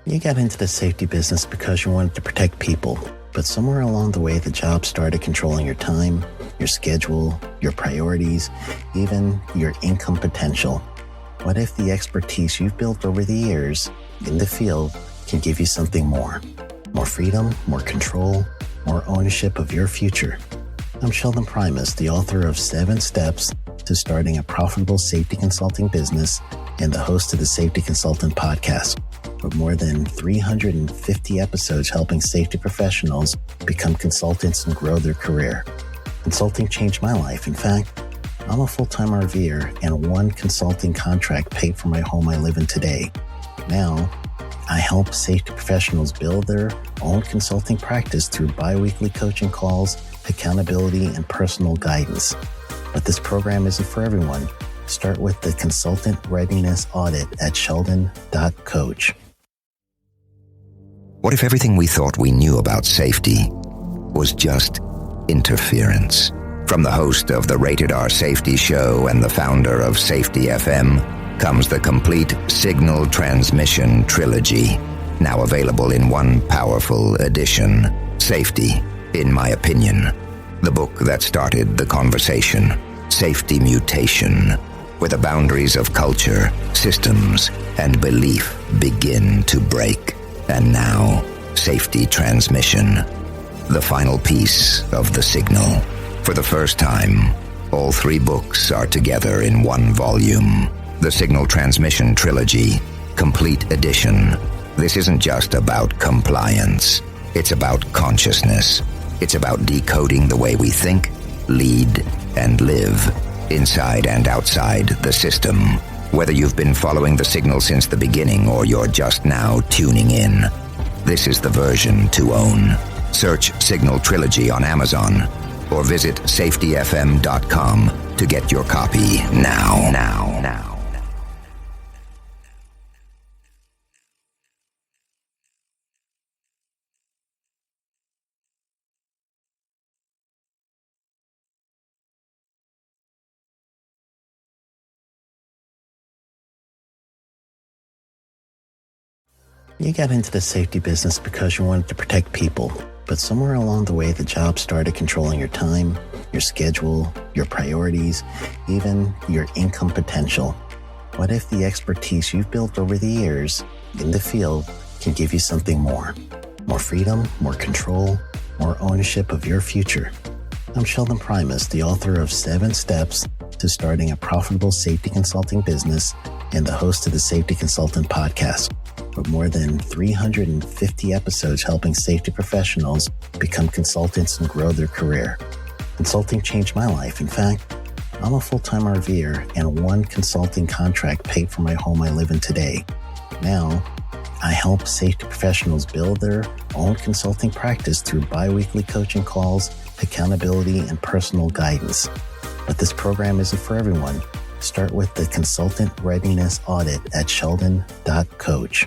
You got into the safety business because you wanted to protect people, but somewhere along the way the job started controlling your time, your schedule, your priorities, even your income potential. What if the expertise you've built over the years in the field can give you something more? More freedom, more control, more ownership of your future. I'm Sheldon Primus, the author of 7 Steps to Starting a Profitable Safety Consulting Business and the host of the Safety Consultant Podcast, with more than 350 episodes helping safety professionals become consultants and grow their career. Consulting changed my life. In fact, I'm a full-time RVer, and one consulting contract paid for my home I live in today. Now, I help safety professionals build their own consulting practice through bi-weekly coaching calls, accountability, and personal guidance. But this program isn't for everyone. Start with the Consultant Readiness Audit at sheldon.coach. What if everything we thought we knew about safety was just interference? From the host of the Rated R Safety Show and the founder of Safety FM comes the complete Signal Transmission Trilogy, now available in one powerful edition. Safety, in my opinion, the book that started the conversation. Safety Mutation, where the boundaries of culture, systems, and belief begin to break. And now, Safety Transmission, the final piece of the signal. For the first time, all 3 books are together in one volume. The Signal Transmission Trilogy, Complete Edition. This isn't just about compliance. It's about consciousness. It's about decoding the way we think, lead, and live, inside and outside the system. Whether you've been following the signal since the beginning or you're just now tuning in, this is the version to own. Search Signal Trilogy on Amazon or visit safetyfm.com to get your copy now. You got into the safety business because you wanted to protect people, but somewhere along the way the job started controlling your time, your schedule, your priorities, even your income potential. What if the expertise you've built over the years in the field can give you something more? More freedom, more control, more ownership of your future. I'm Sheldon Primus, the author of 7 Steps to Starting a Profitable Safety Consulting Business and the host of the Safety Consultant Podcast, with more than 350 episodes helping safety professionals become consultants and grow their career. Consulting changed my life. In fact, I'm a full-time RVer, and one consulting contract paid for my home I live in today. Now, I help safety professionals build their own consulting practice through bi-weekly coaching calls, accountability, and personal guidance. But this program isn't for everyone. Start with the Consultant Readiness Audit at sheldon.coach.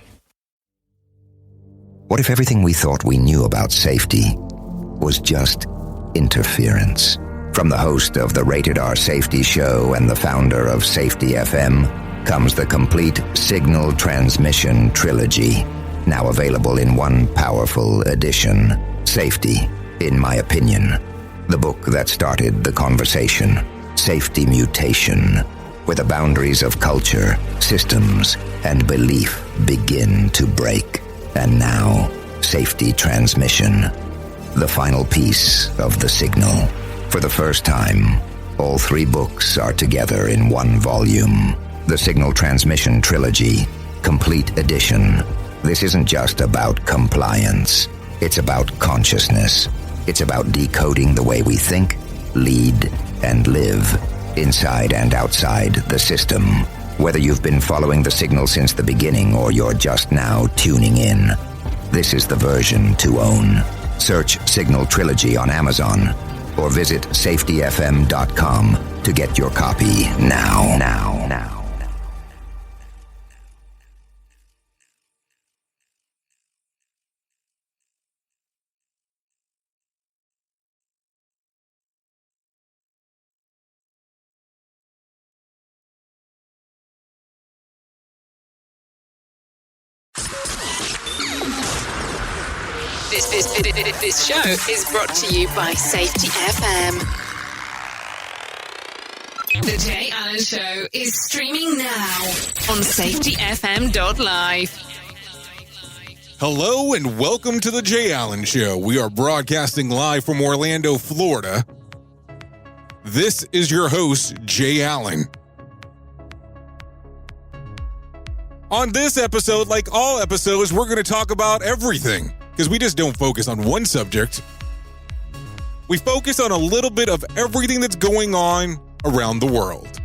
What if everything we thought we knew about safety was just interference? From the host of the Rated R Safety Show and the founder of Safety FM comes the complete Signal Transmission Trilogy, now available in one powerful edition. Safety, in my opinion, the book that started the conversation. Safety Mutation, where the boundaries of culture, systems, and belief begin to break. And now, Safety Transmission, the final piece of the signal. For the first time, all 3 books are together in one volume. The Signal Transmission Trilogy, Complete Edition. This isn't just about compliance. It's about consciousness. It's about decoding the way we think, lead, and live, inside and outside the system. Whether you've been following the signal since the beginning or you're just now tuning in, this is the version to own. Search Signal Trilogy on Amazon or visit safetyfm.com to get your copy now. This show is brought to you by Safety FM. The Jay Allen Show is streaming now on safetyfm.live. Hello and welcome to the Jay Allen Show. We are broadcasting live from Orlando, Florida. This is your host, Jay Allen. On this episode, like all episodes, we're going to talk about everything because we just don't focus on one subject. We focus on a little bit of everything that's going on around the world.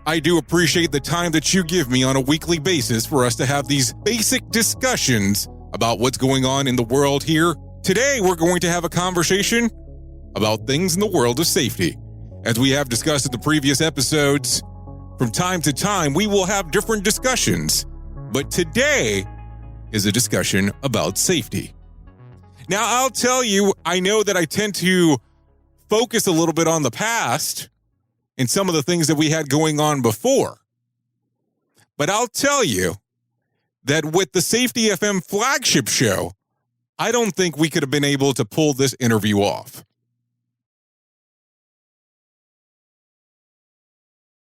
I do appreciate the time that you give me on a weekly basis for us to have these basic discussions about what's going on in the world here. Today, we're going to have a conversation about things in the world of safety. As we have discussed in the previous episodes, from time to time, we will have different discussions, but today is a discussion about safety. Now, I'll tell you, I know that I tend to focus a little bit on the past and some of the things that we had going on before, but I'll tell you that with the Safety FM flagship show, I don't think we could have been able to pull this interview off.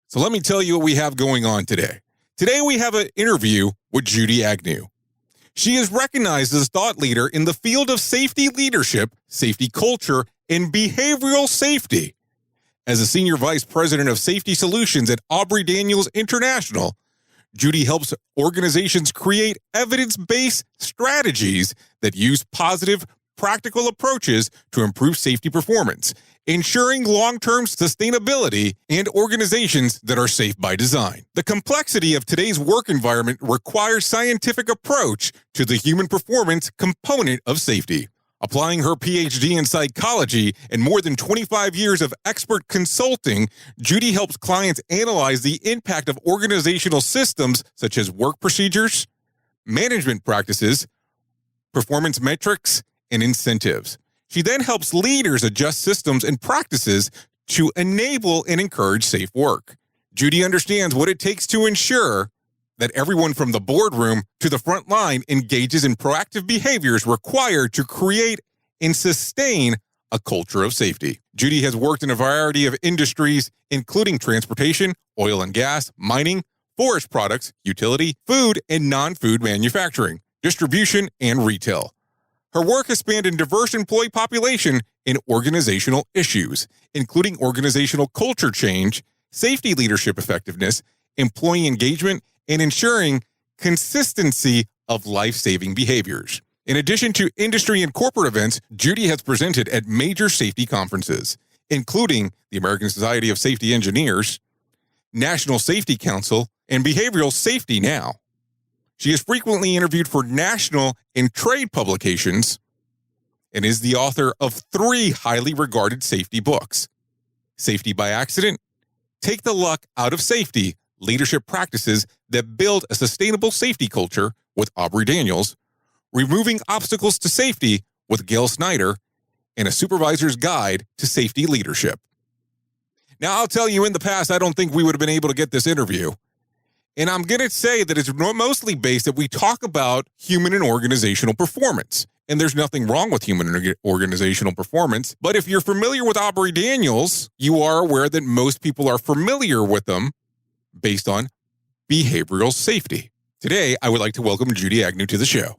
So let me tell you what we have going on today. Today we have an interview with Judy Agnew. She is recognized as a thought leader in the field of safety leadership, safety culture, and behavioral safety. As a senior vice president of safety solutions at Aubrey Daniels International, Judy helps organizations create evidence-based strategies that use positive, practical approaches to improve safety performance, ensuring long-term sustainability and organizations that are safe by design. The complexity of today's work environment requires scientific approach to the human performance component of safety. Applying her Ph.D. in psychology and more than 25 years of expert consulting, Judy helps clients analyze the impact of organizational systems such as work procedures, management practices, performance metrics, and incentives. She then helps leaders adjust systems and practices to enable and encourage safe work. Judy understands what it takes to ensure that everyone from the boardroom to the front line engages in proactive behaviors required to create and sustain a culture of safety. Judy has worked in a variety of industries, including transportation, oil and gas, mining, forest products, utility, food and non-food manufacturing, distribution, and retail. Her work has spanned a diverse employee population in organizational issues, including organizational culture change, safety leadership effectiveness, employee engagement, and ensuring consistency of life-saving behaviors. In addition to industry and corporate events, Judy has presented at major safety conferences, including the American Society of Safety Engineers, National Safety Council, and Behavioral Safety Now. She is frequently interviewed for national and trade publications and is the author of 3 highly regarded safety books: Safety by Accident, Take the Luck Out of Safety, Leadership Practices that Build a Sustainable Safety Culture with Aubrey Daniels, Removing Obstacles to Safety with Gail Snyder, and A Supervisor's Guide to Safety Leadership. Now, I'll tell you, in the past, I don't think we would have been able to get this interview. And I'm going to say that it's mostly based that we talk about human and organizational performance. And there's nothing wrong with human and organizational performance. But if you're familiar with Aubrey Daniels, you are aware that most people are familiar with them based on behavioral safety. Today, I would like to welcome Judy Agnew to the show.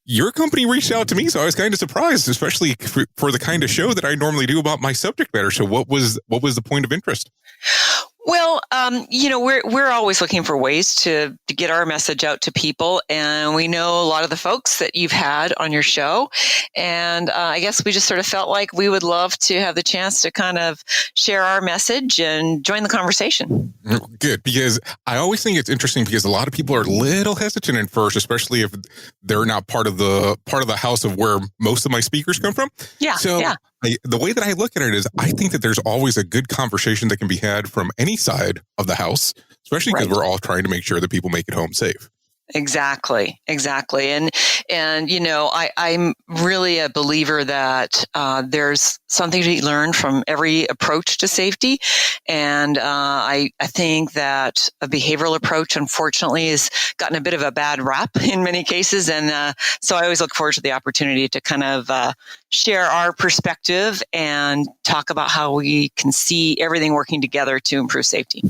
Your company reached out to me, so I was kind of surprised, especially for the kind of show that I normally do about my subject matter. So what was the point of interest? Well, we're always looking for ways to get our message out to people. And we know a lot of the folks that you've had on your show. And I guess we just sort of felt like we would love to have the chance to kind of share our message and join the conversation. Good, because I always think it's interesting because a lot of people are a little hesitant at first, especially if they're not part of the house of where most of my speakers come from. Yeah. So yeah. The way that I look at it is I think that there's always a good conversation that can be had from any side of the house, especially because we're all trying to make sure that people make it home safe. Exactly. And I'm really a believer that there's something to be learned from every approach to safety. And I think that a behavioral approach, unfortunately, has gotten a bit of a bad rap in many cases. And so I always look forward to the opportunity to kind of share our perspective and talk about how we can see everything working together to improve safety.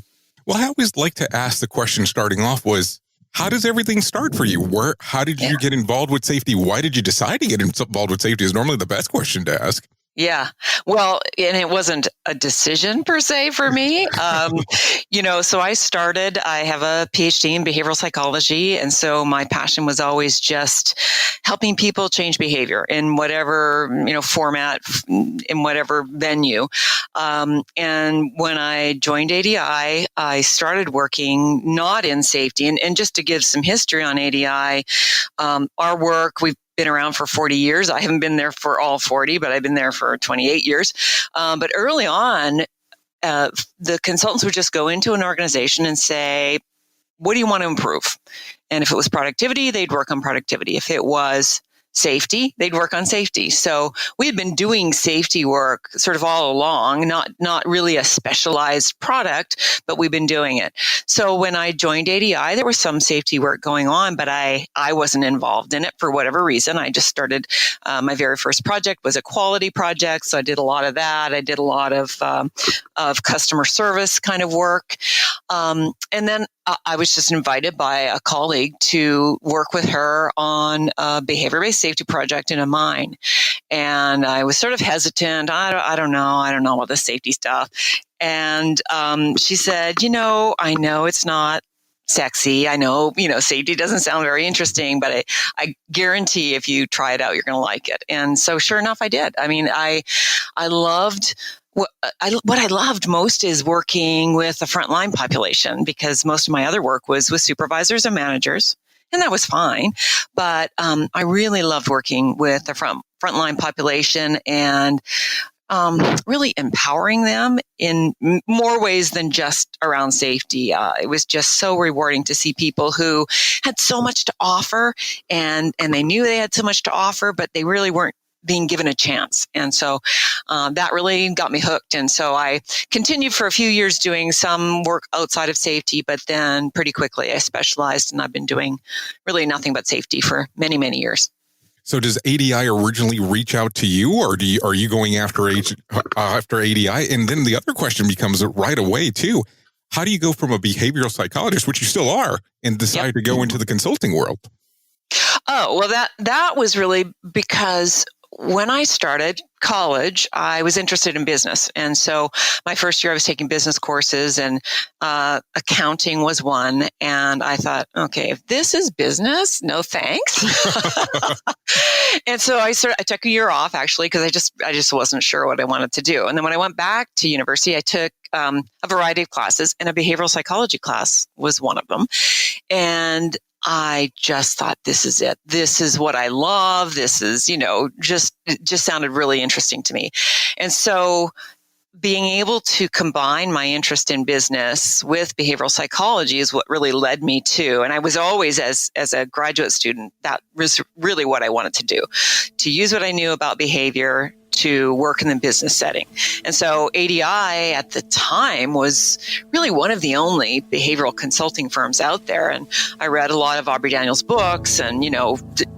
Well, I always like to ask the question starting off was, how does everything start for you? How did you get involved with safety? Why did you decide to get involved with safety is normally the best question to ask. Yeah. Well, and it wasn't a decision per se for me. So I have a Ph.D. in behavioral psychology. And so my passion was always just helping people change behavior in whatever, format, in whatever venue. And when I joined ADI, I started working not in safety. And just to give some history on ADI, our work, we've been around for 40 years. I haven't been there for all 40, but I've been there for 28 years. But early on, the consultants would just go into an organization and say, what do you want to improve? And if it was productivity, they'd work on productivity. If it was safety, they'd work on safety. So we had been doing safety work sort of all along, not really a specialized product, but we've been doing it. So when I joined ADI, there was some safety work going on, but I wasn't involved in it for whatever reason. I just started, my very first project was a quality project. So I did a lot of that. I did a lot of customer service kind of work. And then I was just invited by a colleague to work with her on a behavior-based safety project in a mine. And I was sort of hesitant. I don't know all the safety stuff. And she said, I know it's not sexy. I know, safety doesn't sound very interesting, but I guarantee if you try it out, you're going to like it. And so sure enough, I did. I mean, I loved what I loved most is working with the frontline population, because most of my other work was with supervisors and managers, and that was fine. But I really loved working with the frontline population and really empowering them in more ways than just around safety. It was just so rewarding to see people who had so much to offer, and they knew they had so much to offer, but they really weren't being given a chance. And so that really got me hooked. And so I continued for a few years doing some work outside of safety, but then pretty quickly I specialized, and I've been doing really nothing but safety for many, many years. So does ADI originally reach out to you, or are you going after ADI? And then the other question becomes right away too, how do you go from a behavioral psychologist, which you still are, and decide to go into the consulting world? Oh, well, that was really because when I started college, I was interested in business. And so my first year I was taking business courses, and accounting was one. And I thought, okay, if this is business, no thanks. And so I took a year off actually, because I just wasn't sure what I wanted to do. And then when I went back to university, I took a variety of classes, and a behavioral psychology class was one of them. And I just thought, this is it. This is what I love. This is, just sounded really interesting to me. And so being able to combine my interest in business with behavioral psychology is what really led me to. And I was always, as a graduate student, that was really what I wanted to do, to use what I knew about behavior to work in the business setting. And so ADI at the time was really one of the only behavioral consulting firms out there. And I read a lot of Aubrey Daniels' books, and,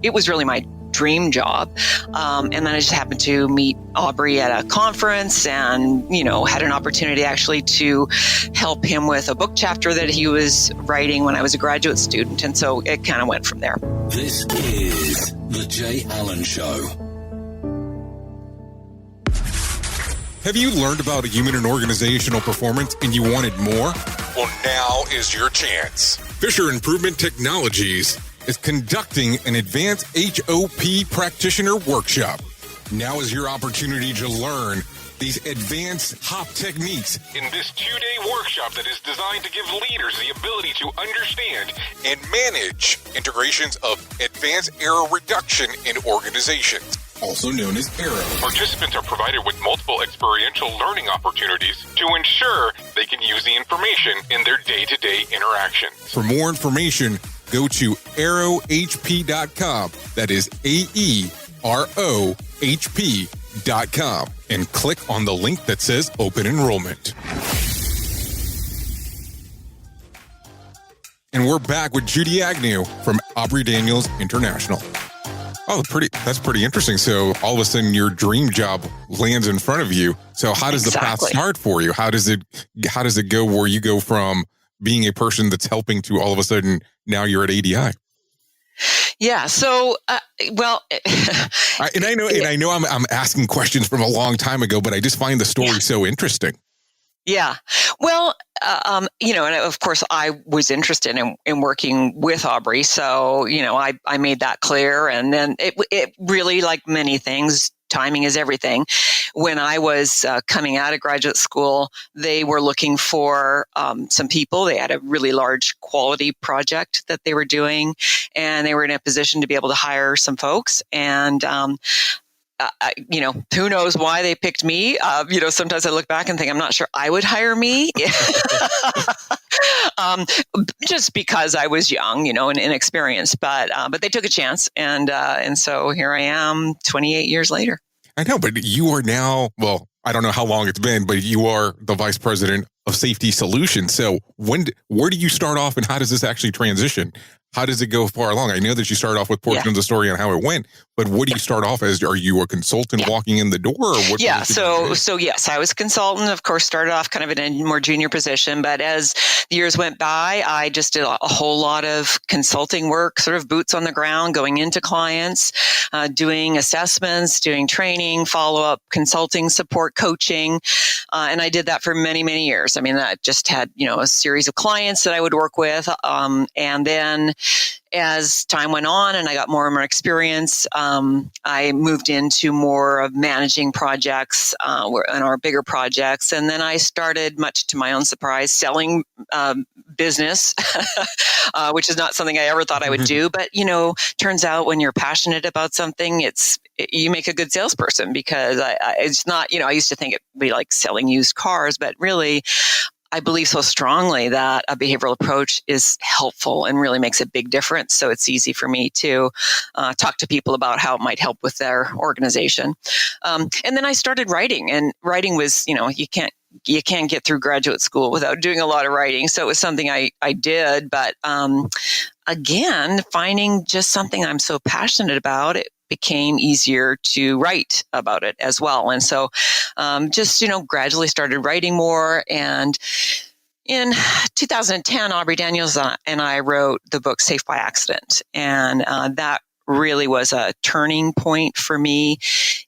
it was really my dream job. And then I just happened to meet Aubrey at a conference, and, had an opportunity actually to help him with a book chapter that he was writing when I was a graduate student. And so it kind of went from there. This is The Jay Allen Show. Have you learned about human and organizational performance and you wanted more? Well, now is your chance. Fisher Improvement Technologies is conducting an advanced HOP practitioner workshop. Now is your opportunity to learn these advanced HOP techniques in this 2-day workshop that is designed to give leaders the ability to understand and manage integrations of advanced error reduction in organizations, also known as AERO. Participants are provided with multiple experiential learning opportunities to ensure they can use the information in their day-to-day interactions. For more information, go to aerohp.com. That is AEROHP.com and click on the link that says open enrollment. And we're back with Judy Agnew from Aubrey Daniels International. Oh, that's pretty interesting. So all of a sudden your dream job lands in front of you. So how does the path start for you? How does it go where you go from being a person that's helping to all of a sudden now you're at ADI? Yeah. So, I know I'm asking questions from a long time ago, but I just find the story so interesting. Yeah. Well, and of course I was interested in working with Aubrey. So, I made that clear. And then it really, like many things, timing is everything. When I was coming out of graduate school, they were looking for some people. They had a really large quality project that they were doing, and they were in a position to be able to hire some folks. And who knows why they picked me? Sometimes I look back and think, I'm not sure I would hire me. Just because I was young, and inexperienced, but they took a chance. And so here I am 28 years later. I know, but you are now, well, I don't know how long it's been, but you are the vice president of safety solutions. So where do you start off and how does this actually transition? How does it go far along? I know that you started off with portion of the story on how it went, but what do you start off as? Are you a consultant walking in the door? Or what? Yeah. So yes, I was a consultant. Of course, started off kind of in a more junior position, but as the years went by, I just did a whole lot of consulting work, sort of boots on the ground, going into clients, doing assessments, doing training, follow-up, consulting, support, coaching. And I did that for many, many years. I mean, I just had, a series of clients that I would work with. And then as time went on and I got more and more experience, I moved into more of managing projects and our bigger projects. And then I started, much to my own surprise, selling business, which is not something I ever thought I would do. But, turns out when you're passionate about something, you make a good salesperson because it's not, I used to think it'd be like selling used cars, but really, I believe so strongly that a behavioral approach is helpful and really makes a big difference. So it's easy for me to talk to people about how it might help with their organization. And then I started writing, and writing was, you can't get through graduate school without doing a lot of writing. So it was something I did. But again, finding just something I'm so passionate about, it became easier to write about it as well. And so gradually started writing more. And in 2010, Aubrey Daniels and I wrote the book Safe by Accident. And that really was a turning point for me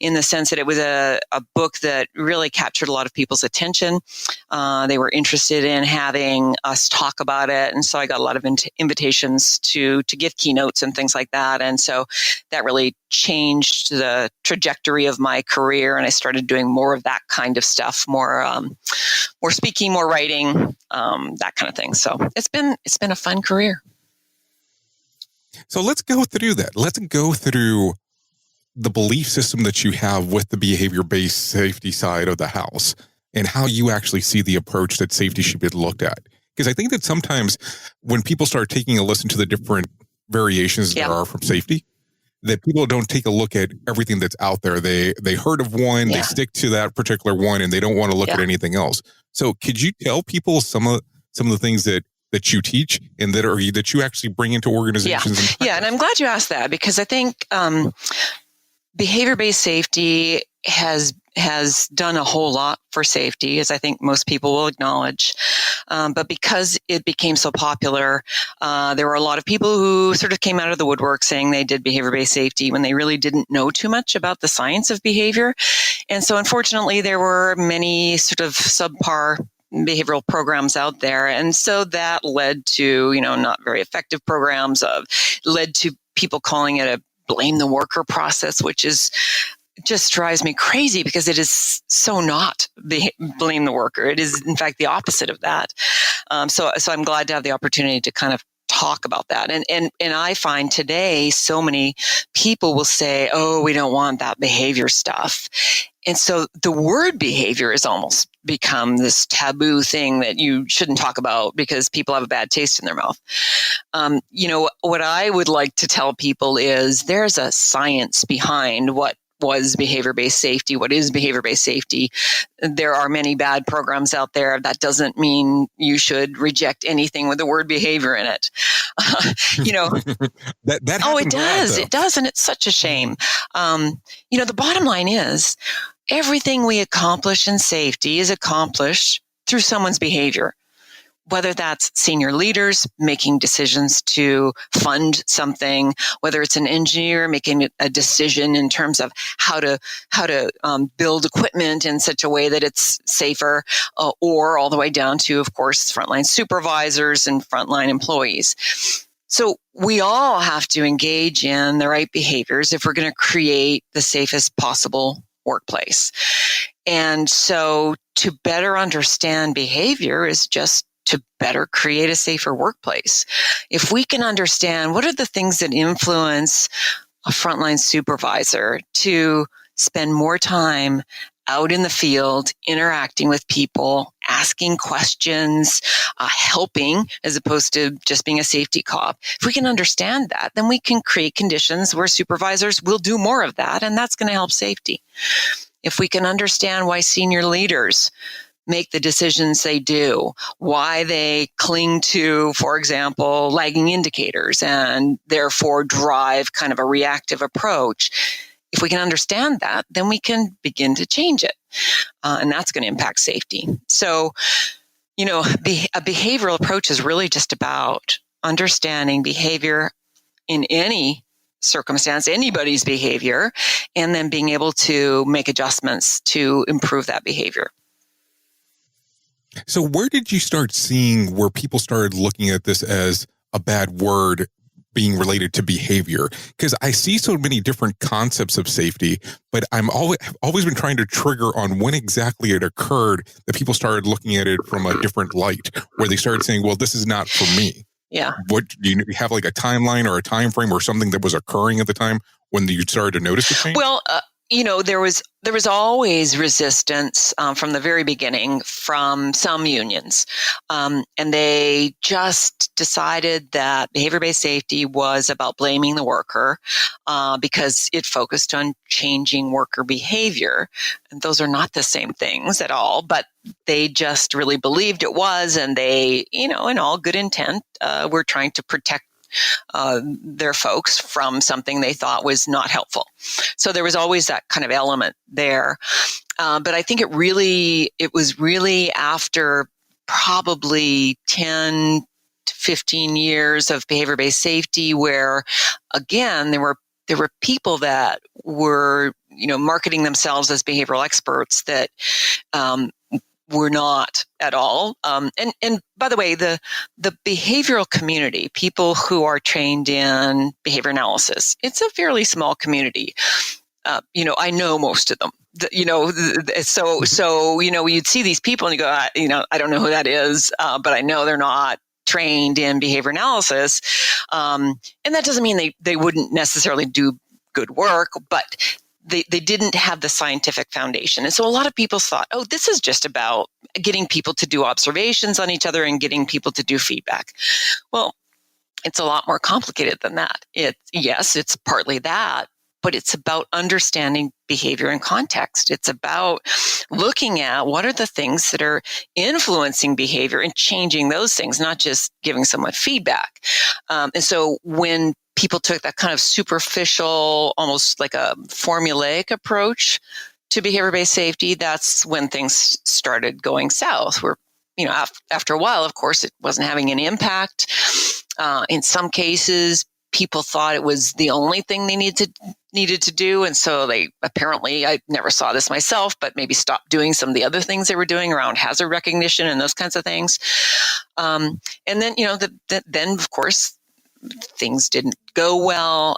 in the sense that it was a book that really captured a lot of people's attention. They were interested in having us talk about it. And so I got a lot of invitations to give keynotes and things like that. And so that really changed the trajectory of my career. And I started doing more of that kind of stuff, more speaking, more writing, that kind of thing. So it's been a fun career. So let's go through that. Let's go through the belief system that you have with the behavior-based safety side of the house and how you actually see the approach that safety should be looked at. Because I think that sometimes when people start taking a listen to the different variations there are from safety, that people don't take a look at everything that's out there. They heard of one, they stick to that particular one, and they don't want to look at anything else. So could you tell people some of the things that you teach and that you actually bring into organizations? Yeah, and I'm glad you asked that because I think behavior-based safety has done a whole lot for safety, as I think most people will acknowledge. But because it became so popular, there were a lot of people who sort of came out of the woodwork saying they did behavior-based safety when they really didn't know too much about the science of behavior. And so unfortunately, there were many sort of subpar behavioral programs out there. And so that led to, not very effective programs, led to people calling it a blame the worker process, which just drives me crazy because it is so not blame the worker. It is, in fact, the opposite of that. So I'm glad to have the opportunity to kind of talk about that. And I find today so many people will say, oh, we don't want that behavior stuff. And so the word behavior has almost become this taboo thing that you shouldn't talk about because people have a bad taste in their mouth. What I would like to tell people is there's a science behind what was behavior-based safety, what is behavior-based safety. There are many bad programs out there. That doesn't mean you should reject anything with the word behavior in it. that oh, happens it a lot, does. though. It does. And it's such a shame. The bottom line is everything we accomplish in safety is accomplished through someone's behavior. Whether that's senior leaders making decisions to fund something, whether it's an engineer making a decision in terms of how to build equipment in such a way that it's safer, or all the way down to, of course, frontline supervisors and frontline employees. So we all have to engage in the right behaviors if we're going to create the safest possible workplace. And so to better understand behavior is just to better create a safer workplace. If we can understand what are the things that influence a frontline supervisor to spend more time out in the field, interacting with people, asking questions, helping, as opposed to just being a safety cop. If we can understand that, then we can create conditions where supervisors will do more of that, and that's going to help safety. If we can understand why senior leaders make the decisions they do, why they cling to, for example, lagging indicators and therefore drive kind of a reactive approach. If we can understand that, then we can begin to change it. And that's going to impact safety. So, a behavioral approach is really just about understanding behavior in any circumstance, anybody's behavior, and then being able to make adjustments to improve that behavior. So where did you start seeing where people started looking at this as a bad word being related to behavior? Because I see so many different concepts of safety, but I've always been trying to trigger on when exactly it occurred that people started looking at it from a different light, where they started saying, well, this is not for me. Yeah. What do you have, like a timeline or a time frame or something that was occurring at the time when you started to notice the change? Well, there was always resistance from the very beginning from some unions, and they just decided that behavior-based safety was about blaming the worker because it focused on changing worker behavior, and those are not the same things at all. But they just really believed it was, and they, in all good intent, were trying to protect their folks from something they thought was not helpful. So there was always that kind of element there. But I think it was really after probably 10 to 15 years of behavior-based safety where, again, there were people that were, marketing themselves as behavioral experts that were not at all. And by the way, the behavioral community, people who are trained in behavior analysis, it's a fairly small community. I know most of them. So you'd see these people and you go, I don't know who that is, but I know they're not trained in behavior analysis. And that doesn't mean they wouldn't necessarily do good work, but they didn't have the scientific foundation. And so a lot of people thought, oh, this is just about getting people to do observations on each other and getting people to do feedback. Well, it's a lot more complicated than that. It's partly that, but it's about understanding behavior in context. It's about looking at what are the things that are influencing behavior and changing those things, not just giving someone feedback. And so when people took that kind of superficial, almost like a formulaic approach to behavior-based safety, that's when things started going south, where, after a while, of course, it wasn't having an impact. In some cases, people thought it was the only thing they needed to do. And so they apparently, I never saw this myself, but maybe stopped doing some of the other things they were doing around hazard recognition and those kinds of things. And then, then of course, things didn't go well.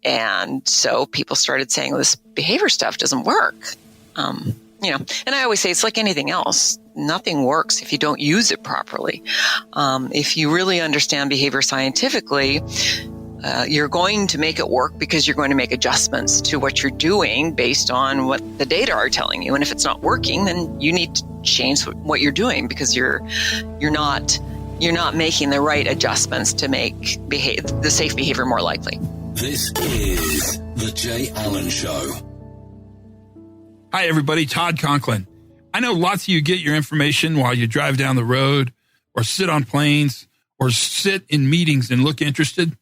And so people started saying, well, this behavior stuff doesn't work. And I always say it's like anything else. Nothing works if you don't use it properly. If you really understand behavior scientifically, You're going to make it work because you're going to make adjustments to what you're doing based on what the data are telling you. And if it's not working, then you need to change what you're doing because you're not making the right adjustments to make the safe behavior more likely. This is The Jay Allen Show. Hi, everybody. Todd Conklin. I know lots of you get your information while you drive down the road or sit on planes or sit in meetings and look interested.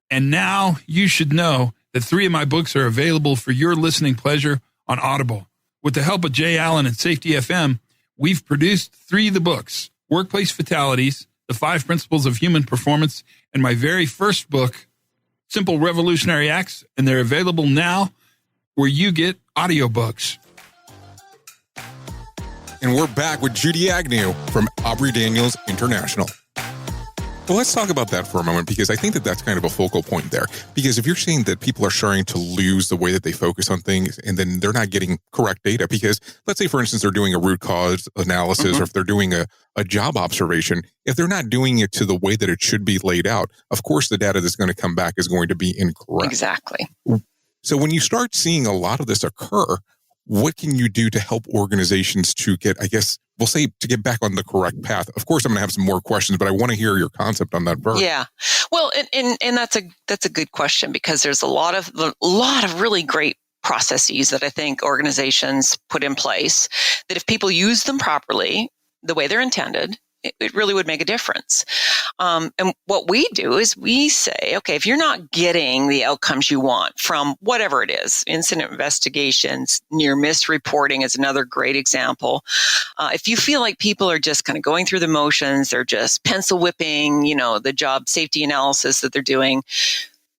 And now you should know that 3 of my books are available for your listening pleasure on Audible. With the help of Jay Allen and Safety FM, we've produced 3 of the books, Workplace Fatalities, The 5 Principles of Human Performance, and my very first book, Simple Revolutionary Acts, and they're available now where you get audiobooks. And we're back with Judy Agnew from Aubrey Daniels International. Well, let's talk about that for a moment, because I think that that's kind of a focal point there. Because if you're saying that people are starting to lose the way that they focus on things, and then they're not getting correct data, because let's say, for instance, they're doing a root cause analysis, or if they're doing a job observation, if they're not doing it to the way that it should be laid out, of course, the data that's going to come back is going to be incorrect. Exactly. So when you start seeing a lot of this occur, what can you do to help organizations to get, I guess, we'll say, to get back on the correct path? Of course, I'm going to have some more questions, but I want to hear your concept on that first. Yeah. Well, and that's a good question, because there's a lot of really great processes that I think organizations put in place that if people use them properly, the way they're intended, it really would make a difference. And what we do is we say, okay, if you're not getting the outcomes you want from whatever it is, incident investigations, near miss reporting is another great example. If you feel like people are just kind of going through the motions, they're just pencil whipping, the job safety analysis that they're doing,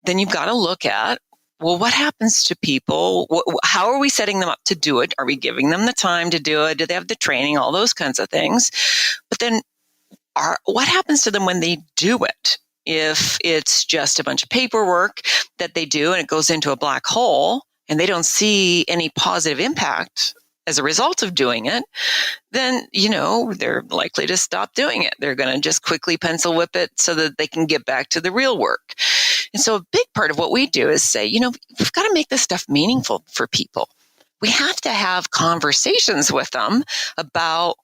then you've got to look at, well, what happens to people? How are we setting them up to do it? Are we giving them the time to do it? Do they have the training? All those kinds of things. But then what happens to them when they do it? If it's just a bunch of paperwork that they do and it goes into a black hole and they don't see any positive impact as a result of doing it, then, they're likely to stop doing it. They're going to just quickly pencil whip it so that they can get back to the real work. And so a big part of what we do is say, we've got to make this stuff meaningful for people. We have to have conversations with them about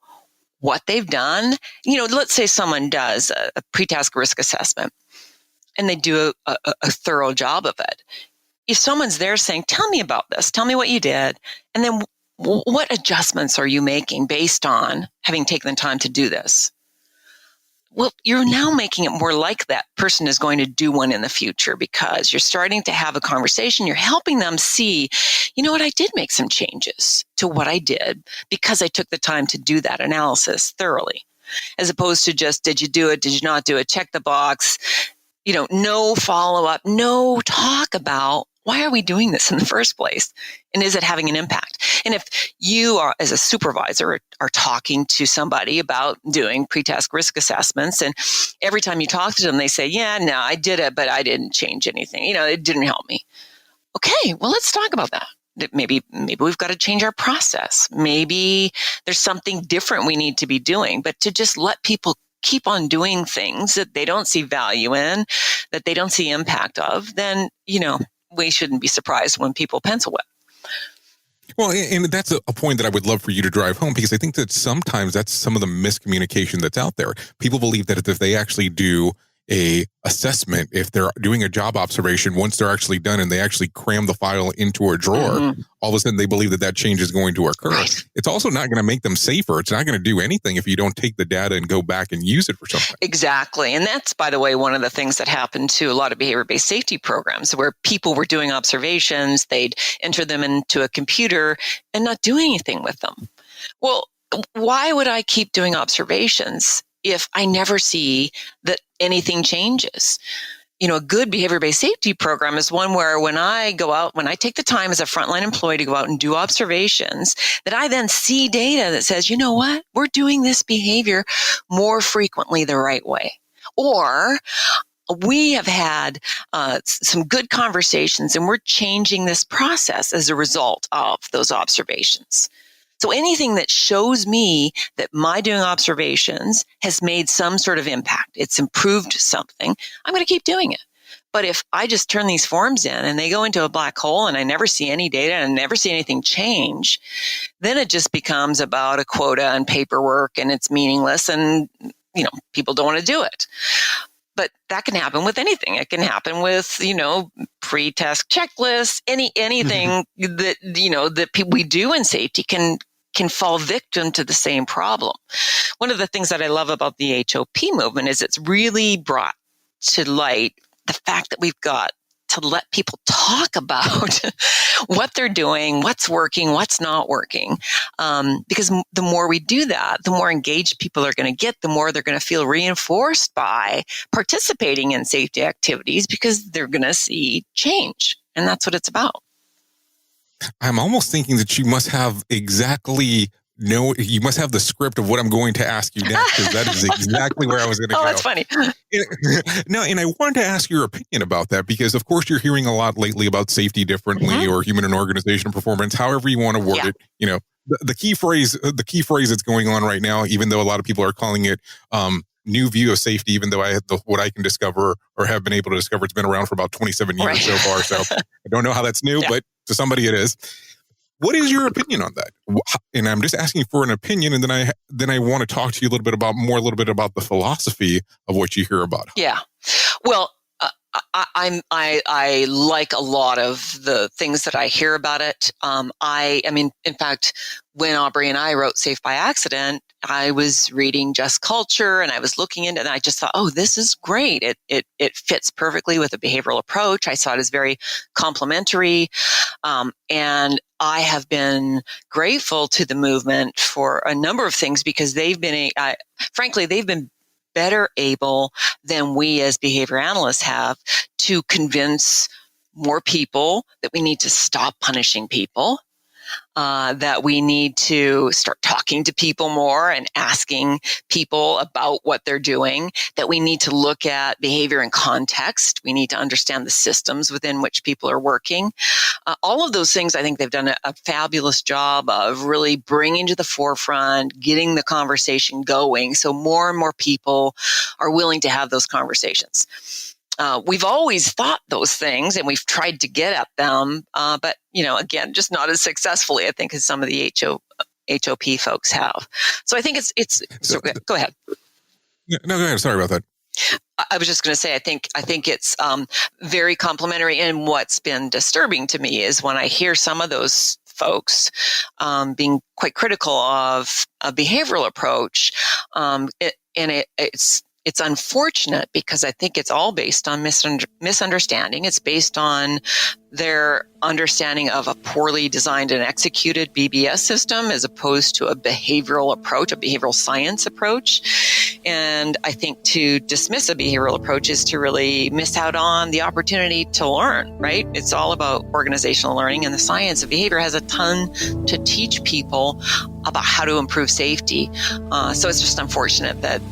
what they've done. Let's say someone does a pre-task risk assessment and they do a thorough job of it. If someone's there saying, tell me about this, tell me what you did, and then what adjustments are you making based on having taken the time to do this? Well, you're now making it more like that person is going to do one in the future, because you're starting to have a conversation. You're helping them see, I did make some changes to what I did because I took the time to do that analysis thoroughly, as opposed to just, did you do it? Did you not do it? Check the box, no follow-up, no talk about, why are we doing this in the first place? And is it having an impact? And if you are, as a supervisor, are talking to somebody about doing pre-task risk assessments, and every time you talk to them, they say, yeah, no, I did it, but I didn't change anything. It didn't help me. Okay, well, let's talk about that. Maybe we've got to change our process. Maybe there's something different we need to be doing. But to just let people keep on doing things that they don't see value in, that they don't see impact of, then, we shouldn't be surprised when people pencil whip. Well, and that's a point that I would love for you to drive home, because I think that sometimes that's some of the miscommunication that's out there. People believe that if they actually do a assessment, if they're doing a job observation, once they're actually done and they actually cram the file into a drawer, all of a sudden they believe that change is going to occur. Right. It's also not going to make them safer. It's not going to do anything if you don't take the data and go back and use it for something. Exactly. And that's, by the way, one of the things that happened to a lot of behavior-based safety programs, where people were doing observations, they'd enter them into a computer and not do anything with them. Well, why would I keep doing observations if I never see that anything changes? A good behavior-based safety program is one where when I go out, when I take the time as a frontline employee to go out and do observations, that I then see data that says, you know what, we're doing this behavior more frequently the right way. Or we have had some good conversations and we're changing this process as a result of those observations. So anything that shows me that my doing observations has made some sort of impact, it's improved something, I'm going to keep doing it. But if I just turn these forms in and they go into a black hole and I never see any data and never see anything change, then it just becomes about a quota and paperwork, and it's meaningless, and people don't want to do it. But that can happen with anything. It can happen with, pre-test checklists, anything that, that we do in safety can fall victim to the same problem. One of the things that I love about the HOP movement is it's really brought to light the fact that we've got to let people talk about what they're doing, what's working, what's not working. Because the more we do that, the more engaged people are going to get, the more they're going to feel reinforced by participating in safety activities because they're going to see change. And that's what it's about. I'm almost thinking that you must have you must have the script of what I'm going to ask you next, because that is exactly where I was going to go. Oh, that's funny. No, and I wanted to ask your opinion about that, because of course you're hearing a lot lately about safety differently, or human and organizational performance, however you want to word it. The key phrase that's going on right now, even though a lot of people are calling it new view of safety, even though what I can discover or have been able to discover, it's been around for about 27 years so far. So I don't know how that's new, but to somebody it is. What is your opinion on that? And I'm just asking for an opinion, and then I want to talk to you a little bit about the philosophy of what you hear about. Yeah. Well, I like a lot of the things that I hear about it. I mean, in fact, when Aubrey and I wrote Safe by Accident, I was reading Just Culture, and I was looking into it, and I just thought, oh, this is great. It fits perfectly with a behavioral approach. I saw it as very complementary. And I have been grateful to the movement for a number of things, because they've been better able than we as behavior analysts have to convince more people that we need to stop punishing people, that we need to start talking to people more and asking people about what they're doing, that we need to look at behavior in context. We need to understand the systems within which people are working. All of those things, I think they've done a fabulous job of really bringing to the forefront, getting the conversation going, so more and more people are willing to have those conversations. We've always thought those things, and we've tried to get at them, but again, just not as successfully, I think, as some of the HOP folks have. So I think it's. Go ahead. No, go ahead. Sorry about that. I was just going to say, I think it's very complimentary. And what's been disturbing to me is when I hear some of those folks being quite critical of a behavioral approach, it's unfortunate, because I think it's all based on misunderstanding. It's based on their understanding of a poorly designed and executed BBS system as opposed to a behavioral approach, a behavioral science approach. And I think to dismiss a behavioral approach is to really miss out on the opportunity to learn, right? It's all about organizational learning, and the science of behavior has a ton to teach people about how to improve safety. So it's just unfortunate that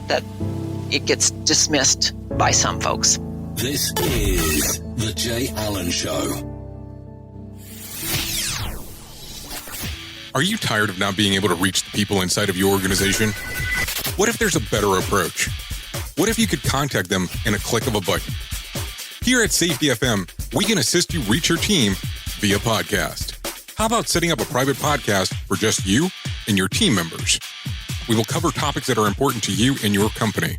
it gets dismissed by some folks. This is The Jay Allen Show. Are you tired of not being able to reach the people inside of your organization? What if there's a better approach? What if you could contact them in a click of a button? Here at Safety FM, we can assist you reach your team via podcast. How about setting up a private podcast for just you and your team members? We will cover topics that are important to you and your company.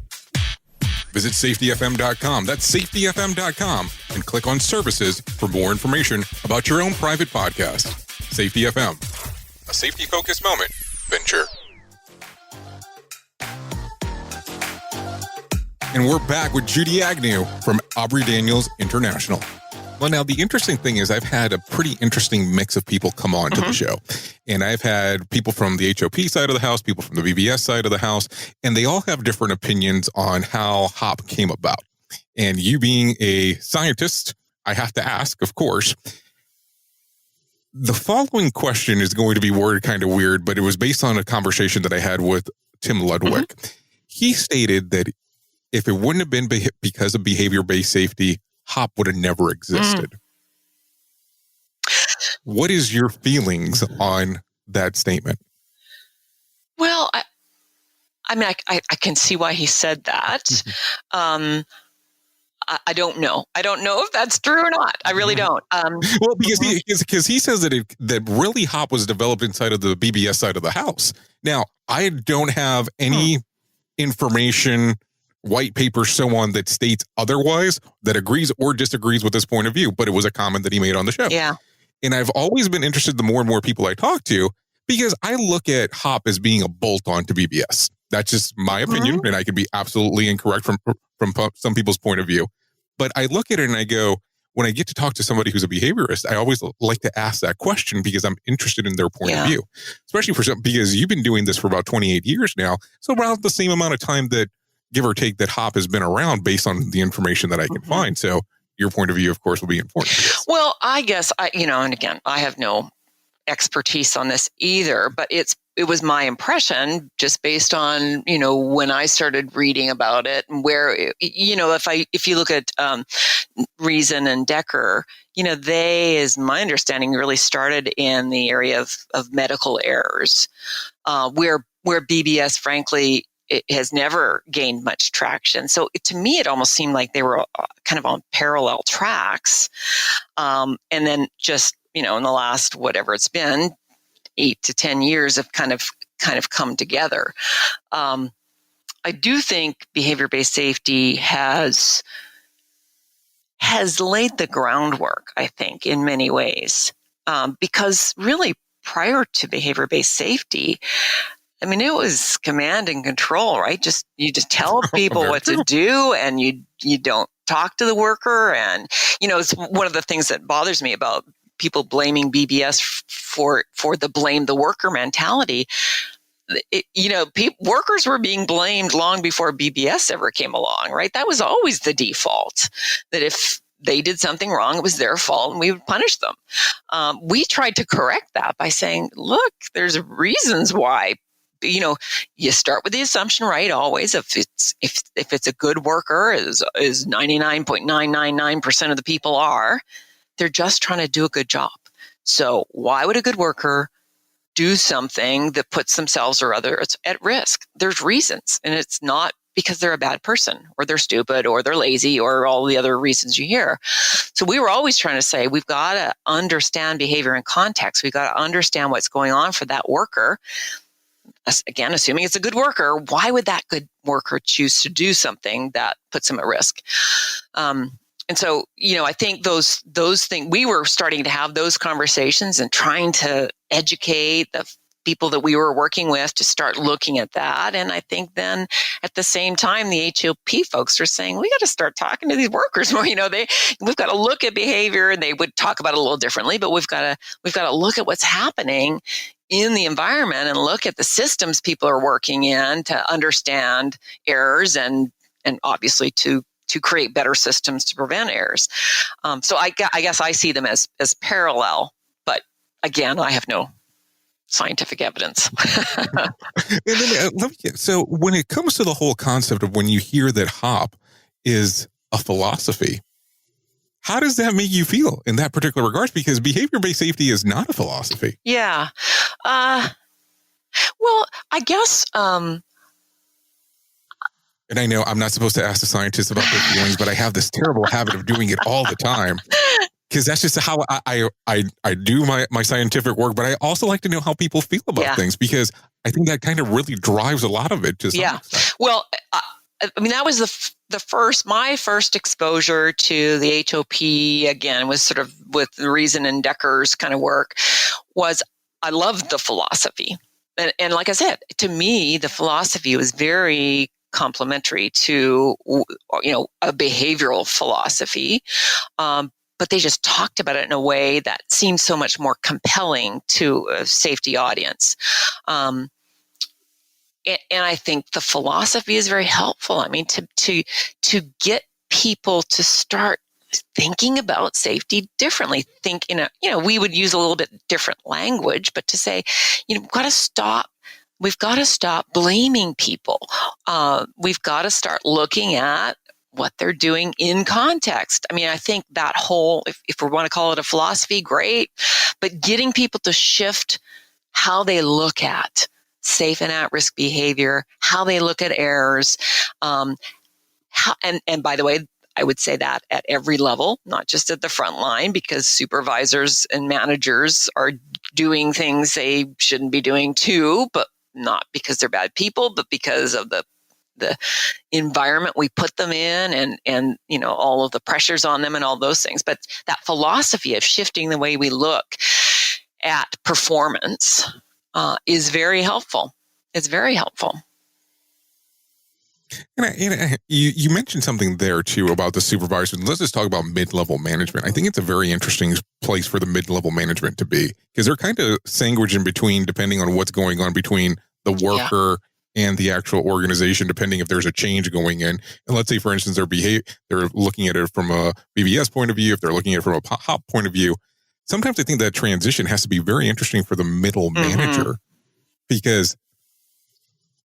Visit safetyfm.com. That's safetyfm.com, and click on services for more information about your own private podcast. Safety FM, a safety-focused moment venture. And we're back with Judy Agnew from Aubrey Daniels International. Well, now, the interesting thing is I've had a pretty interesting mix of people come on to the show. And I've had people from the HOP side of the house, people from the BBS side of the house, and they all have different opinions on how HOP came about. And you being a scientist, I have to ask, of course, the following question is going to be worded kind of weird, but it was based on a conversation that I had with Tim Ludwig. He stated that if it wouldn't have been because of behavior-based safety, HOP would have never existed. What is your feelings on that statement? Well, I mean, I can see why he said that. I don't know. I don't know if that's true or not. I really don't. Well, because he says that really hop was developed inside of the BBS side of the house. Now, I don't have any information, white paper, so on, that states otherwise, that agrees or disagrees with this point of view, but it was a comment that he made on the show. Yeah. And I've always been interested the more and more people I talk to, because I look at hop as being a bolt-on to BBS. That's just my opinion, and I could be absolutely incorrect from some people's point of view. But I look at it and I go, when I get to talk to somebody who's a behaviorist, I always like to ask that question because I'm interested in their point of view, especially because you've been doing this for about 28 years now. So around the same amount of time that, give or take, that hop has been around based on the information that I can find. So your point of view, of course, will be important. Well, I guess, and again, I have no expertise on this either, but it was my impression, just based on, when I started reading about it, and where, if you look at Reason and Decker, they, as my understanding, really started in the area of medical errors, where BBS, frankly, it has never gained much traction. So to me, it almost seemed like they were kind of on parallel tracks. And then just, in the last, whatever it's been, 8 to 10 years have kind of come together. I do think behavior-based safety has laid the groundwork, I think, in many ways, because really prior to behavior-based safety, I mean, it was command and control, right? You just tell people what to do, and you don't talk to the worker. And, it's one of the things that bothers me about people blaming BBS for the blame the worker mentality. Workers were being blamed long before BBS ever came along, right? That was always the default, that if they did something wrong, it was their fault, and we would punish them. We tried to correct that by saying, look, there's reasons why. You start with the assumption, right? Always, if it's a good worker, is 99.999% of the people are, they're just trying to do a good job. So why would a good worker do something that puts themselves or others at risk? There's reasons, and it's not because they're a bad person, or they're stupid, or they're lazy, or all the other reasons you hear. So we were always trying to say, we've got to understand behavior in context. We've got to understand what's going on for that worker. Again, assuming it's a good worker, why would that good worker choose to do something that puts them at risk? And so, I think those things, we were starting to have those conversations and trying to educate the people that we were working with to start looking at that. And I think then at the same time, the HOP folks are saying, we got to start talking to these workers more. We've got to look at behavior, and they would talk about it a little differently, but we've got to look at what's happening in the environment and look at the systems people are working in to understand errors and obviously to create better systems to prevent errors. So I guess I see them as parallel, but again, I have no scientific evidence. So when it comes to the whole concept of when you hear that hop is a philosophy, how does that make you feel in that particular regards? Because behavior-based safety is not a philosophy. Yeah. Well, I guess... And I know I'm not supposed to ask the scientists about their feelings, but I have this terrible habit of doing it all the time. Because that's just how I do my scientific work, but I also like to know how people feel about things, because I think that kind of really drives a lot of it. Well, I mean, that was my first exposure to the HOP, again, was sort of with Reason and Decker's kind of work, was I loved the philosophy. And like I said, to me, the philosophy was very complementary to, a behavioral philosophy. But they just talked about it in a way that seemed so much more compelling to a safety audience. And I think the philosophy is very helpful. I mean, to get people to start thinking about safety differently, we would use a little bit different language, but to say, we've got to stop blaming people. We've got to start looking at what they're doing in context. I mean, I think that whole, if we want to call it a philosophy, great, but getting people to shift how they look at safe and at-risk behavior, how they look at errors, and by the way, I would say that at every level, not just at the front line, because supervisors and managers are doing things they shouldn't be doing too, but not because they're bad people, but because of the environment we put them in and all of the pressures on them and all those things. But that philosophy of shifting the way we look at performance is very helpful. It's very helpful. You mentioned something there too about the supervisors. Let's just talk about mid-level management. I think it's a very interesting place for the mid-level management to be, because they're kind of sandwiched in between, depending on what's going on between the worker and the actual organization, depending if there's a change going in. And let's say, for instance, they're looking at it from a BBS point of view. If they're looking at it from a HOP point of view, sometimes I think that transition has to be very interesting for the middle manager, because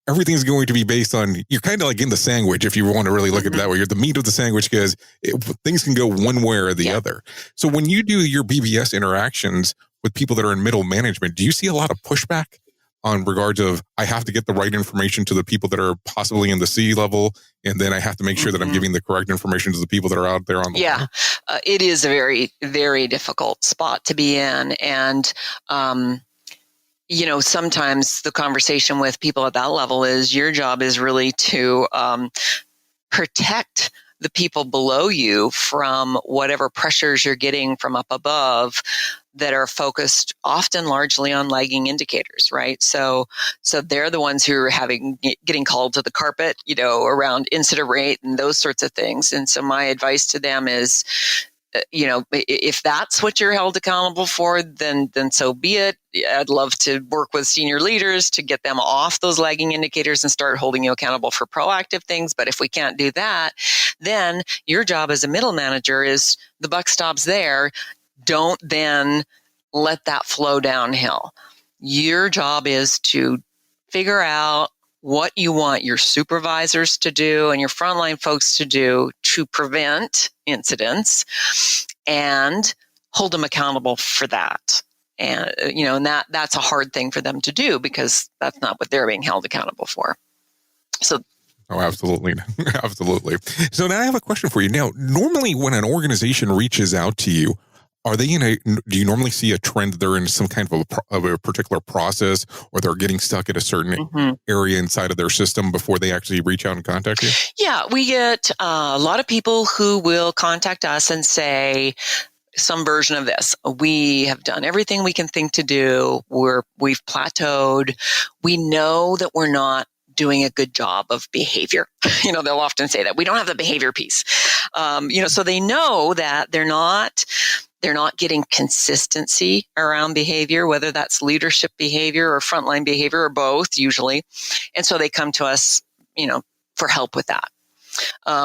everything's going to be based on, you're kind of like in the sandwich, if you want to really look at it that way. You're the meat of the sandwich, because things can go one way or the other. So when you do your BBS interactions with people that are in middle management, do you see a lot of pushback on regards of, I have to get the right information to the people that are possibly in the C level, and then I have to make sure that I'm giving the correct information to the people that are out there on the line? It is a very, very difficult spot to be in. And, sometimes the conversation with people at that level is, your job is really to protect the people below you from whatever pressures you're getting from up above that are focused often largely on lagging indicators, right? So they're the ones who are getting called to the carpet, around incident rate and those sorts of things. And so my advice to them is, if that's what you're held accountable for, then so be it. I'd love to work with senior leaders to get them off those lagging indicators and start holding you accountable for proactive things. But if we can't do that, then your job as a middle manager is, the buck stops there. Don't then let that flow downhill. Your job is to figure out what you want your supervisors to do and your frontline folks to do to prevent incidents, and hold them accountable for that. And, and that's a hard thing for them to do, because that's not what they're being held accountable for. So. Oh, absolutely. Absolutely. So now I have a question for you. Now, normally when an organization reaches out to you, do you normally see a trend that they're in some kind of a particular process, or they're getting stuck at a certain area inside of their system before they actually reach out and contact you? Yeah, we get a lot of people who will contact us and say some version of this. We have done everything we can think to do. We've plateaued. We know that we're not doing a good job of behavior. They'll often say that we don't have the behavior piece. So they know that they're not getting consistency around behavior, whether that's leadership behavior or frontline behavior or both usually. And so they come to us, for help with that.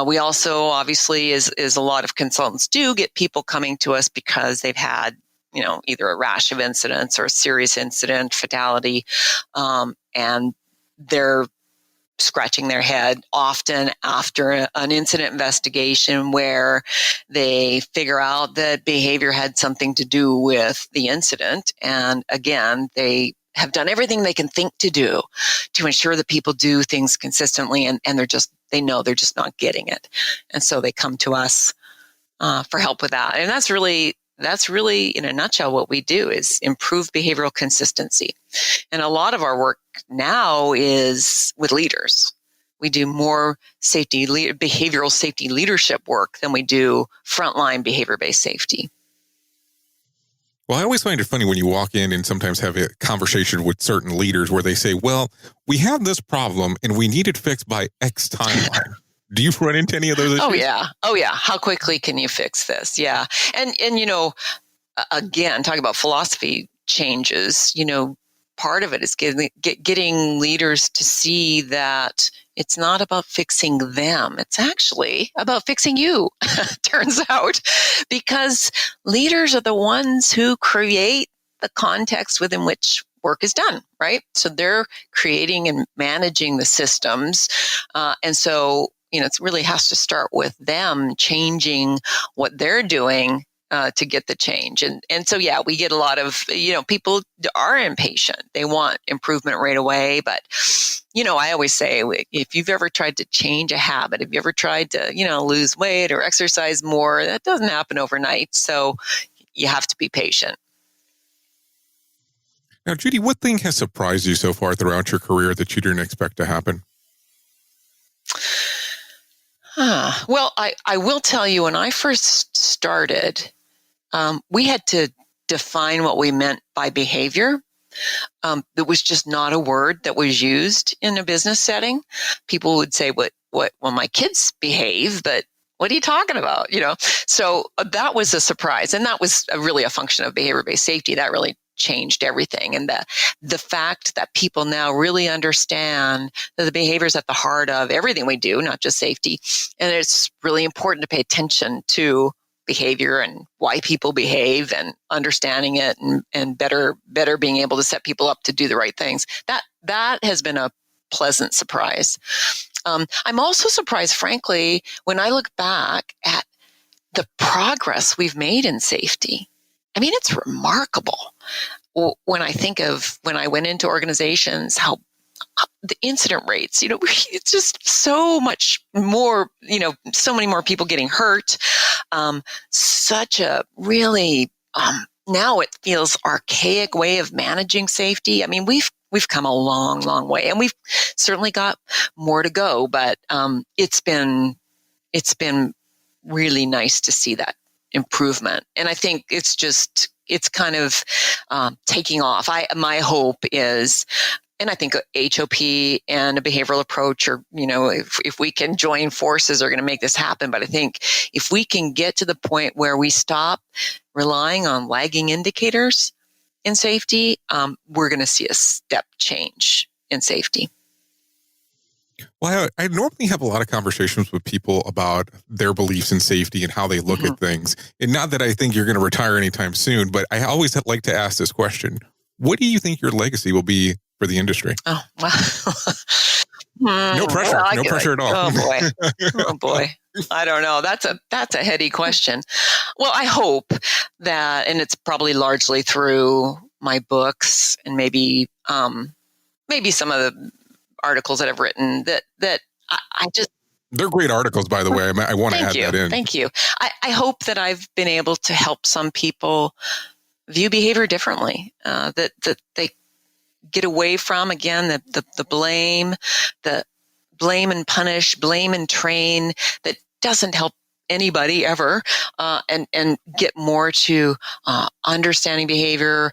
We also, obviously, as a lot of consultants do, get people coming to us because they've had, either a rash of incidents or a serious incident, fatality, and they're scratching their head often after an incident investigation where they figure out that behavior had something to do with the incident. And again, they have done everything they can think to do to ensure that people do things consistently, and they know they're just not getting it. And so they come to us for help with that. And that's really, in a nutshell, what we do is improve behavioral consistency. And a lot of our work now is with leaders. We do more behavioral safety leadership work than we do frontline behavior-based safety. Well, I always find it funny when you walk in and sometimes have a conversation with certain leaders where they say, well, we have this problem and we need it fixed by X timeline. Do you run into any of those issues? Oh, yeah. How quickly can you fix this? Yeah. And again, talking about philosophy changes, part of it is getting leaders to see that it's not about fixing them. It's actually about fixing you, turns out, because leaders are the ones who create the context within which work is done, right? So they're creating and managing the systems. And so, it really has to start with them changing what they're doing to get the change. And so, yeah, we get a lot of, people are impatient. They want improvement right away. But, I always say, if you've ever tried to change a habit, if you ever tried to, lose weight or exercise more, that doesn't happen overnight. So you have to be patient. Now, Judy, what thing has surprised you so far throughout your career that you didn't expect to happen? Well, I will tell you, when I first started, we had to define what we meant by behavior. It was just not a word that was used in a business setting. People would say, well, my kids behave, but what are you talking about? So that was a surprise. And that was really a function of behavior-based safety. That really changed everything. And the fact that people now really understand that the behavior is at the heart of everything we do, not just safety. And it's really important to pay attention to behavior and why people behave, and understanding it, and better being able to set people up to do the right things. That has been a pleasant surprise. I'm also surprised, frankly, when I look back at the progress we've made in safety. I mean, it's remarkable when I think of when I went into organizations, how the incident rates, it's just so much more, so many more people getting hurt. Such a really, now it feels archaic way of managing safety. I mean, we've come a long, long way, and we've certainly got more to go, but it's been really nice to see that improvement. And I think it's kind of taking off. My hope is, and I think HOP and a behavioral approach are, if we can join forces, are going to make this happen. But I think if we can get to the point where we stop relying on lagging indicators in safety, we're going to see a step change in safety. Well, I normally have a lot of conversations with people about their beliefs in safety and how they look at things. And not that I think you're going to retire anytime soon, but I always like to ask this question. What do you think your legacy will be for the industry? Oh, wow. No pressure. No pressure at all. Oh boy. I don't know. That's a heady question. Well, I hope that, and it's probably largely through my books and maybe some of the articles that I've written, that I just... They're great articles, by the way. I want to add that in. Thank you. I hope that I've been able to help some people view behavior differently, that they get away from, again, the blame and punish, blame and train, that doesn't help anybody ever, and get more to understanding behavior,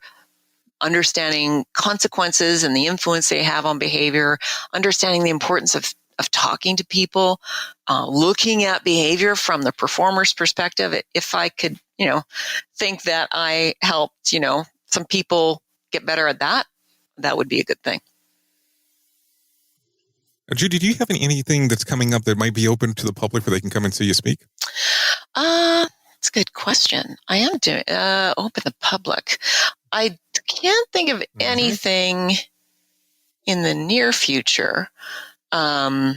understanding consequences and the influence they have on behavior, understanding the importance of talking to people, looking at behavior from the performer's perspective. If I could, think that I helped, some people get better at that, that would be a good thing. Judy, do you have anything that's coming up that might be open to the public where they can come and see you speak? That's a good question. I am doing open the public. I can't think of anything in the near future. I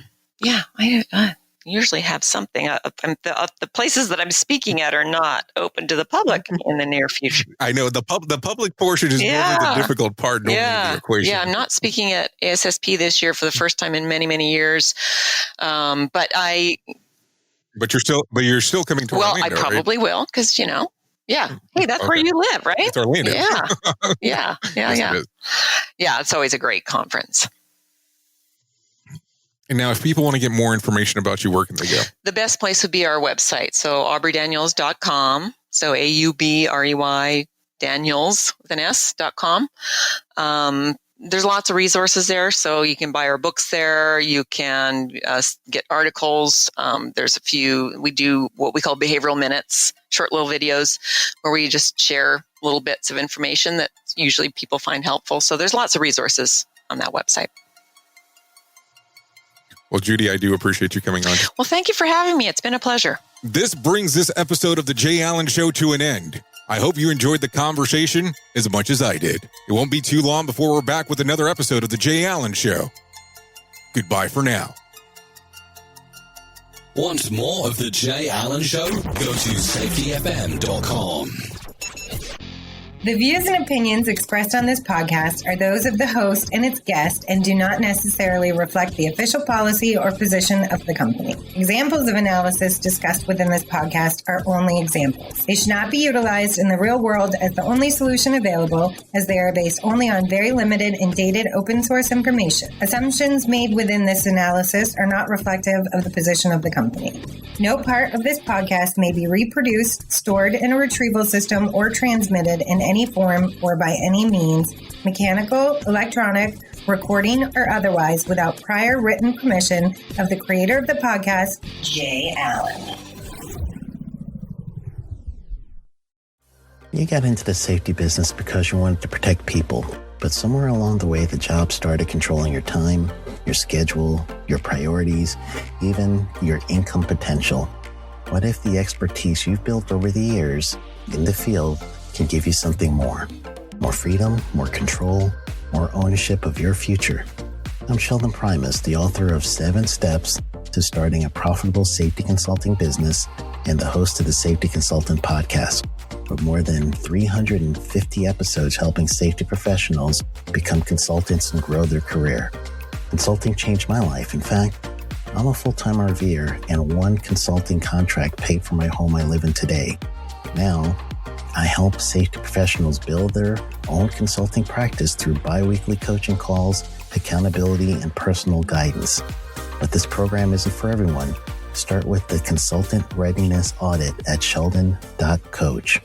usually have something. The places that I'm speaking at are not open to the public in the near future. I know the public portion is normally the difficult part of the equation. Yeah, I'm not speaking at ASSP this year for the first time in many, many years. But you're still coming to Orlando. Well, I probably will, because yeah. Hey, that's where you live, right? It's Orlando. Yeah. Yeah, it's always a great conference. And now, if people want to get more information about you, where can they go? The best place would be our website. So aubreydaniels.com. So AUBREY Daniels with an S.com. There's lots of resources there. So you can buy our books there. You can get articles. There's a few. We do what we call behavioral minutes, short little videos where we just share little bits of information that usually people find helpful. So there's lots of resources on that website. Well, Judy, I do appreciate you coming on. Well, thank you for having me. It's been a pleasure. This brings this episode of The Jay Allen Show to an end. I hope you enjoyed the conversation as much as I did. It won't be too long before we're back with another episode of The Jay Allen Show. Goodbye for now. Want more of The Jay Allen Show? Go to safetyfm.com. The views and opinions expressed on this podcast are those of the host and its guest and do not necessarily reflect the official policy or position of the company. Examples of analysis discussed within this podcast are only examples. They should not be utilized in the real world as the only solution available, as they are based only on very limited and dated open source information. Assumptions made within this analysis are not reflective of the position of the company. No part of this podcast may be reproduced, stored in a retrieval system, or transmitted in any form or by any means, mechanical, electronic, recording, or otherwise, without prior written permission of the creator of the podcast, Jay Allen. You got into the safety business because you wanted to protect people, but somewhere along the way, the job started controlling your time, your schedule, your priorities, even your income potential. What if the expertise you've built over the years in the field can give you something more? More freedom, more control, more ownership of your future. I'm Sheldon Primus, the author of 7 Steps to Starting a Profitable Safety Consulting Business and the host of the Safety Consultant Podcast, with more than 350 episodes helping safety professionals become consultants and grow their career. Consulting changed my life. In fact, I'm a full-time RVer, and one consulting contract paid for my home I live in today. Now, I help safety professionals build their own consulting practice through bi-weekly coaching calls, accountability, and personal guidance. But this program isn't for everyone. Start with the Consultant Readiness Audit at sheldon.coach.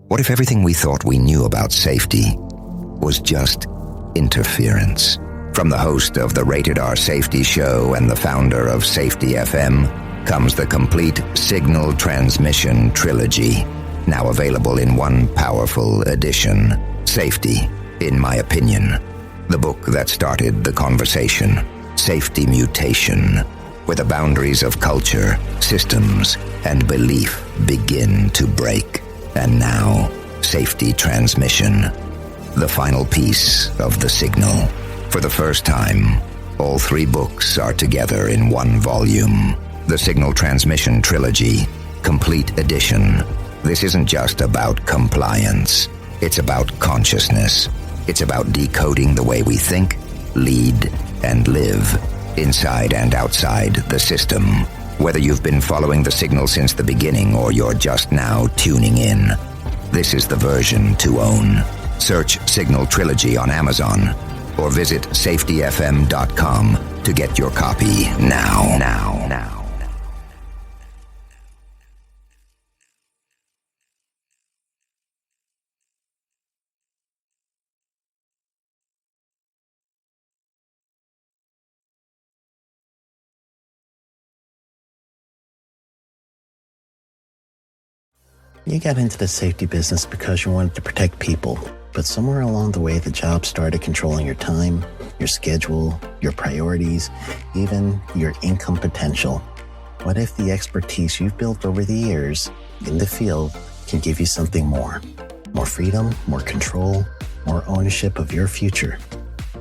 What if everything we thought we knew about safety was just interference? From the host of the Rated R Safety Show and the founder of Safety FM comes the complete signal transmission trilogy, now available in one powerful edition. Safety, in my opinion, the book that started the conversation. Safety Mutation, where the boundaries of culture, systems, and belief begin to break. And now, Safety Transmission, the final piece of the signal. For the first time, all 3 books are together in one volume. The Signal Transmission Trilogy, Complete Edition. This isn't just about compliance. It's about consciousness. It's about decoding the way we think, lead, and live, inside and outside the system. Whether you've been following the signal since the beginning or you're just now tuning in, this is the version to own. Search Signal Trilogy on Amazon or visit safetyfm.com to get your copy now. You got into the safety business because you wanted to protect people, but somewhere along the way, the job started controlling your time, your schedule, your priorities, even your income potential. What if the expertise you've built over the years in the field can give you something more? More freedom, more control, more ownership of your future.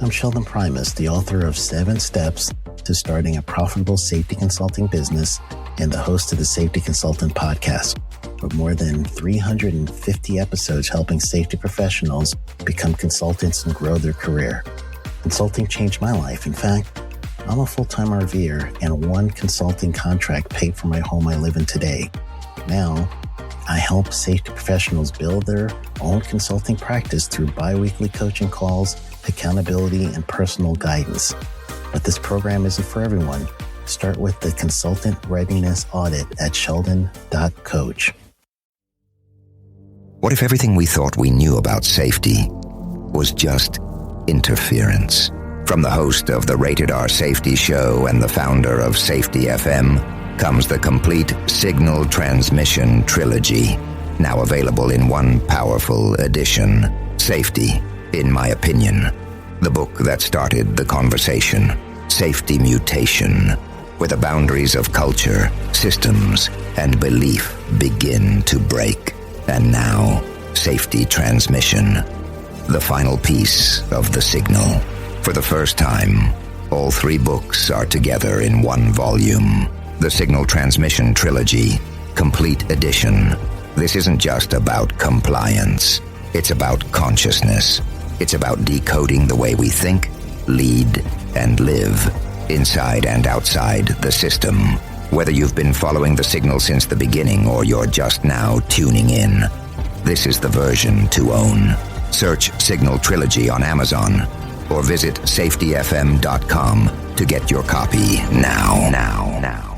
I'm Sheldon Primus, the author of 7 Steps to Starting a Profitable Safety Consulting Business and the host of the Safety Consultant Podcast, with more than 350 episodes helping safety professionals become consultants and grow their career. Consulting changed my life. In fact, I'm a full-time RVer, and one consulting contract paid for my home I live in today. Now, I help safety professionals build their own consulting practice through bi-weekly coaching calls, accountability, and personal guidance. But this program isn't for everyone. Start with the Consultant Readiness Audit at sheldon.coach. What if everything we thought we knew about safety was just interference? From the host of the Rated R Safety Show and the founder of Safety FM comes the complete signal transmission trilogy, now available in one powerful edition. Safety, in my opinion, the book that started the conversation. Safety Mutation, where the boundaries of culture, systems, and belief begin to break. And now, Safety Transmission, the final piece of the signal. For the first time, All 3 books are together in one volume. The Signal Transmission Trilogy, Complete Edition. This isn't just about compliance. It's about consciousness. It's about decoding the way we think, lead, and live, inside and outside the system. Whether you've been following the signal since the beginning or you're just now tuning in, this is the version to own. Search Signal Trilogy on Amazon or visit safetyfm.com to get your copy now.